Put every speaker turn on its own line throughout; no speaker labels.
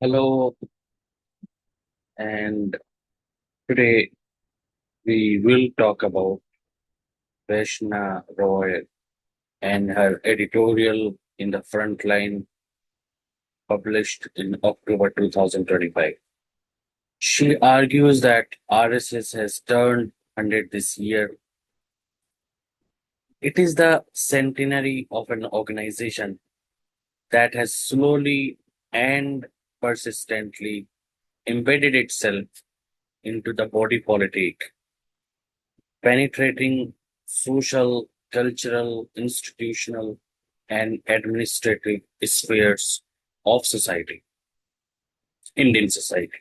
Hello, and today we will talk about Vaishna Roy and her editorial in the Frontline published in October 2025. She argues that RSS has turned 100 this year. It is the centenary of an organization that has slowly and persistently embedded itself into the body politic, penetrating social, cultural, institutional, and administrative spheres of society, Indian society.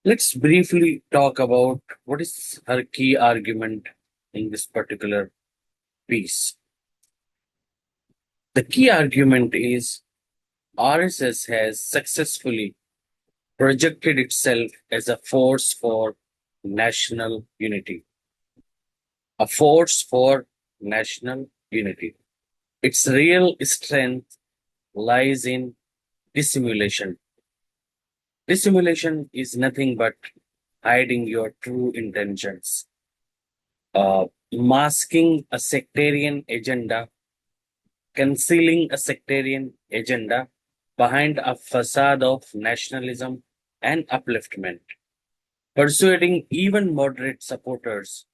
Let's briefly talk about what is her key argument in this particular piece. The key argument is RSS has successfully projected itself as a force for national unity, a force for national unity. Its real strength lies in dissimulation. Dissimulation is nothing but hiding your true intentions, masking a sectarian agenda, concealing a sectarian agenda behind a facade of nationalism and upliftment, persuading even moderate supporters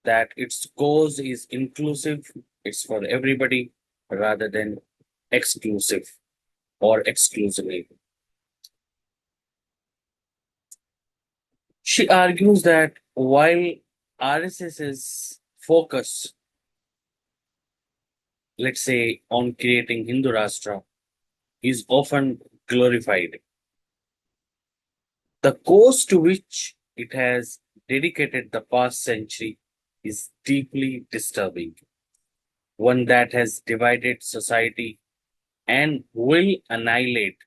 that its cause is inclusive, it's for everybody, rather than exclusive or exclusively. She argues that while RSS's focus, let's say, on creating Hindu Rashtra is often glorified, the cause to which it has dedicated the past century is deeply disturbing, one that has divided society and will annihilate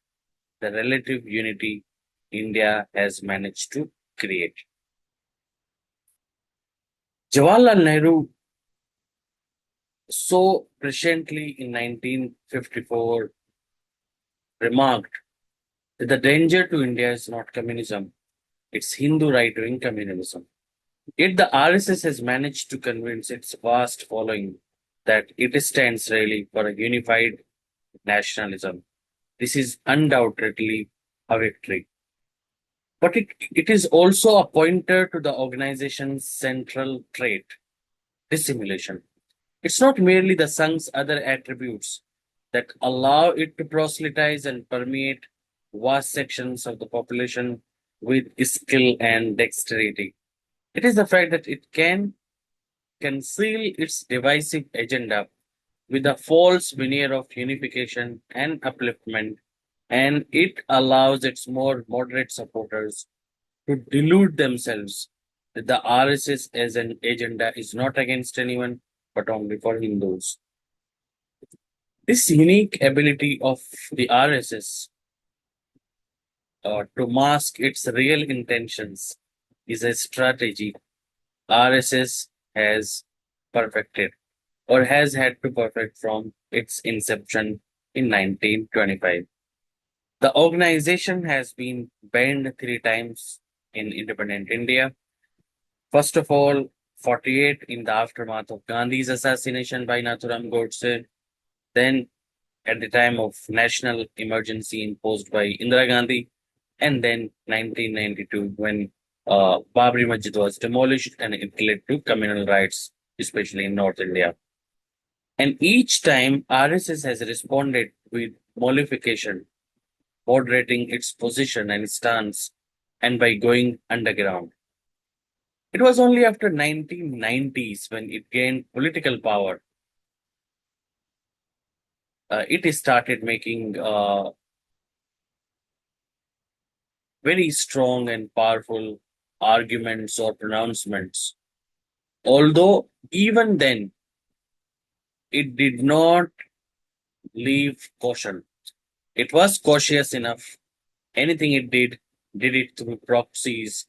the relative unity India has managed to create. Jawaharlal Nehru so presciently in 1954 remarked that the danger to India is not communism, it's Hindu right wing communalism. Yet the RSS has managed to convince its vast following that it stands really for a unified nationalism. This is undoubtedly a victory. But it is also a pointer to the organization's central trait, dissimulation. It's not merely the sung's other attributes that allow it to proselytize and permeate vast sections of the population with skill and dexterity. It is the fact that it can conceal its divisive agenda with a false veneer of unification and upliftment, and it allows its more moderate supporters to delude themselves that the RSS as an agenda is not against anyone but only for Hindus. This unique ability of the RSS to mask its real intentions is a strategy RSS has perfected or has had to perfect from its inception in 1925. The organization has been banned three times in independent India. First of all, 48 in the aftermath of Gandhi's assassination by Nathuram Godse, then at the time of national emergency imposed by Indira Gandhi, and then 1992 when Babri Masjid was demolished and it led to communal riots, especially in North India. And each time RSS has responded with mollification, moderating its position and stance, and by going underground. It was only after 1990s when it gained political power, it started making very strong and powerful arguments or pronouncements. Although even then, it did not leave caution. It was cautious enough. Anything it did it through proxies,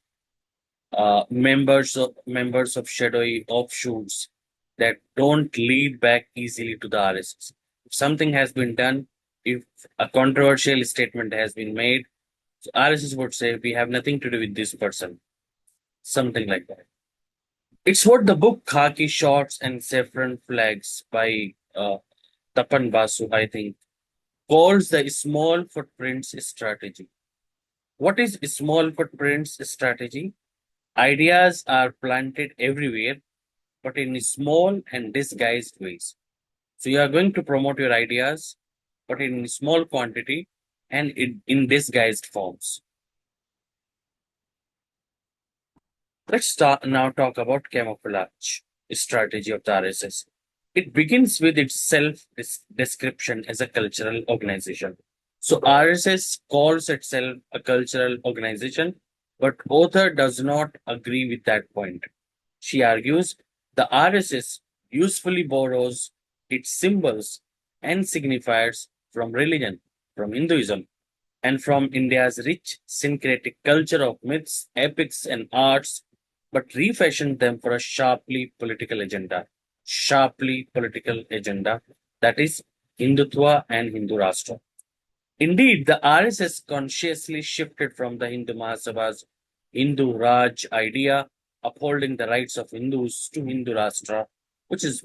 members of shadowy offshoots that don't lead back easily to the RSS. If something has been done, if a controversial statement has been made, so RSS would say, we have nothing to do with this person. Something like that. It's what the book Khaki Shorts and Saffron Flags by Tapan Basu, I think, calls the small footprints strategy. What is small footprints strategy? Ideas are planted everywhere, but in small and disguised ways. So you are going to promote your ideas, but in small quantity and in disguised forms. Now talk about camouflage strategy of the RSS. It begins with its self description as a cultural organization. So RSS calls itself a cultural organization, but author does not agree with that point. She argues the RSS usefully borrows its symbols and signifiers from religion, from Hinduism, and from India's rich syncretic culture of myths, epics, and arts, but refashioned them for a sharply political agenda. Sharply political agenda, that is Hindutva and Hindu Rashtra. Indeed, the RSS consciously shifted from the Hindu Mahasabha's Hindu Raj idea, upholding the rights of Hindus, to Hindu Rashtra, which was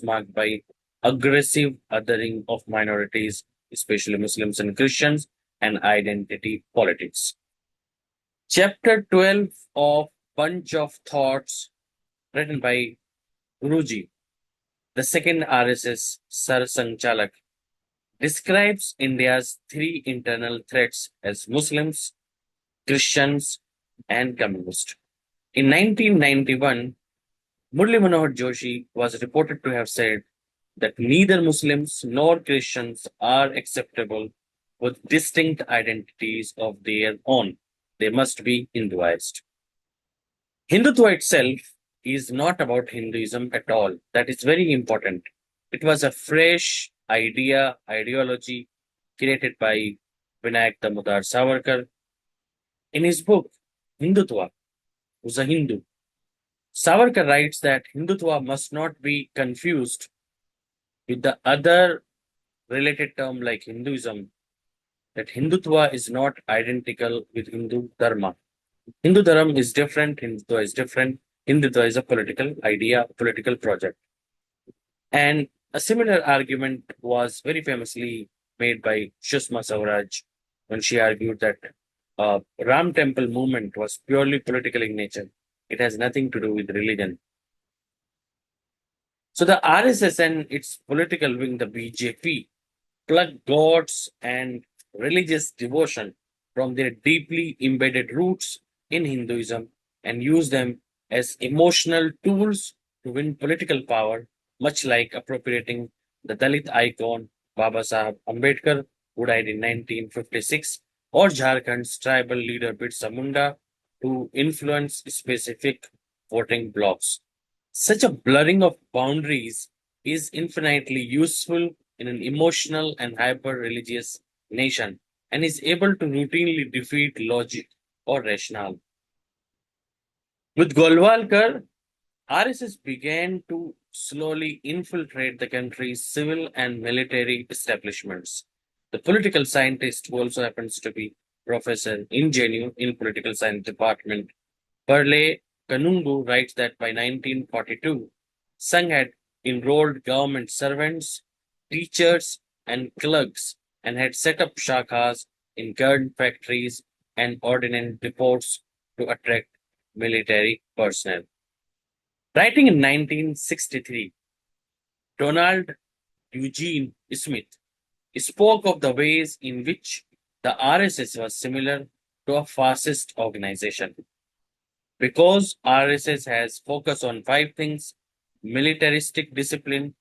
marked by aggressive othering of minorities, especially Muslims and Christians, and identity politics. Chapter 12 of Bunch of Thoughts, written by Guruji, the second RSS Sar Sanchalak, describes India's three internal threats as Muslims, Christians, and communists. In 1991, Murli Manohar Joshi was reported to have said that neither Muslims nor Christians are acceptable with distinct identities of their own. They must be Hinduized. Hindutva itself is not about Hinduism at all. That is very important. It was a fresh ideology created by Vinayak Damodar Savarkar. In his book, Hindutva, who's a Hindu, Savarkar writes that Hindutva must not be confused with the other related term like Hinduism, that Hindutva is not identical with Hindu Dharma. Hindu Dharma is different, Hindutva is different. Hindutva is a political idea, political project. And a similar argument was very famously made by Sushma Swaraj when she argued that Ram Temple movement was purely political in nature. It has nothing to do with religion. So the RSS and its political wing, the BJP, plug gods and religious devotion from their deeply embedded roots in Hinduism and use them as emotional tools to win political power, much like appropriating the Dalit icon Baba Sahib Ambedkar, who died in 1956, or Jharkhand's tribal leader Birsa Munda to influence specific voting blocks. Such a blurring of boundaries is infinitely useful in an emotional and hyper religious nation and is able to routinely defeat logic or rationale. With Golwalkar, RSS began to slowly infiltrate the country's civil and military establishments. The political scientist, who also happens to be professor ingenu in political science department, Perle Kanungu, writes that by 1942, Sangh had enrolled government servants, teachers, and clerks and had set up shakhas in gun factories and ordnance depots to attract military personnel. Writing in 1963, Donald Eugene Smith spoke of the ways in which the RSS was similar to a fascist organization. Because RSS has focus on five things: militaristic discipline,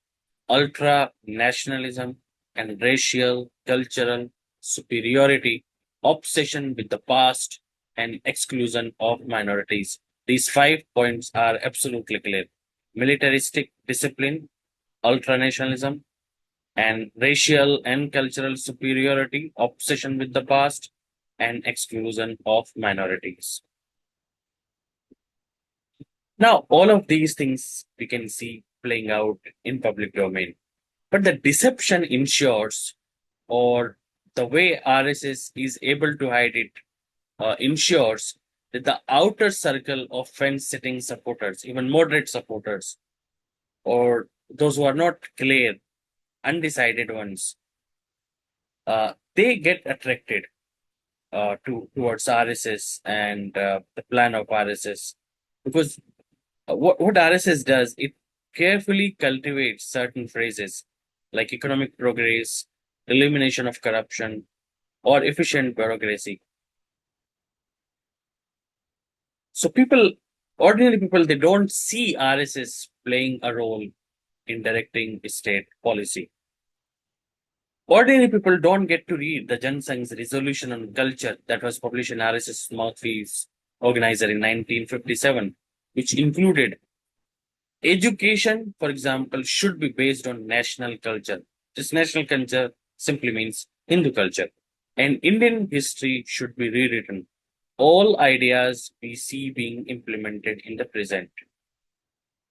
ultra nationalism, and racial, cultural superiority, obsession with the past, and exclusion of minorities. These 5 points are absolutely clear: militaristic discipline, ultra nationalism, and racial and cultural superiority, obsession with the past, and exclusion of minorities. Now, all of these things we can see playing out in public domain. But the deception ensures or the way RSS is able to hide it ensures that the outer circle of fence-sitting supporters, even moderate supporters, or those who are not clear, undecided ones, they get attracted towards RSS and the plan of RSS, because what RSS does, it carefully cultivates certain phrases like economic progress, elimination of corruption, or efficient bureaucracy. So ordinary people, they don't see RSS playing a role in directing state policy. Ordinary people don't get to read the Jansang's resolution on culture that was published in RSS Mouthpiece Organizer in 1957, which included education, for example, should be based on national culture. This national culture simply means Hindu culture. And Indian history should be rewritten. All ideas we see being implemented in the present.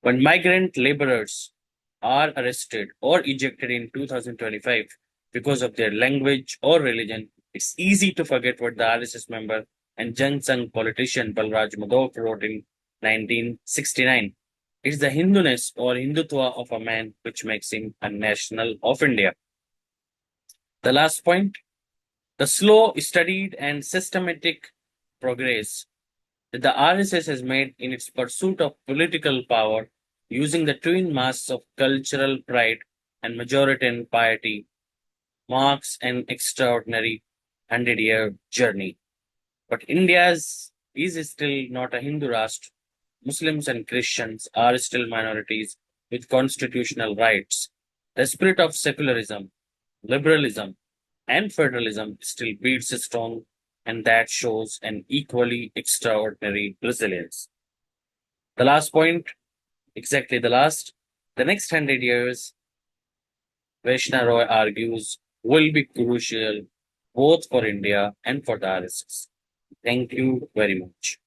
When migrant laborers are arrested or ejected in 2025 because of their language or religion, it's easy to forget what the RSS member and Jan Sangh politician Balraj Madhok wrote in 1969. It's the Hinduness or Hindutva of a man which makes him a national of India. The last point, the slow, studied, and systematic progress that the RSS has made in its pursuit of political power using the twin masks of cultural pride and Majoritarian piety marks an extraordinary 100-year journey. But India's is still not a Hindu Rashtra. Muslims and Christians are still minorities with constitutional rights. The spirit of secularism, liberalism, and federalism still beats strong, and that shows an equally extraordinary resilience. The last point, exactly the last, the next 100 years, Vaishna Roy argues, will be crucial both for India and for the RSS. Thank you very much.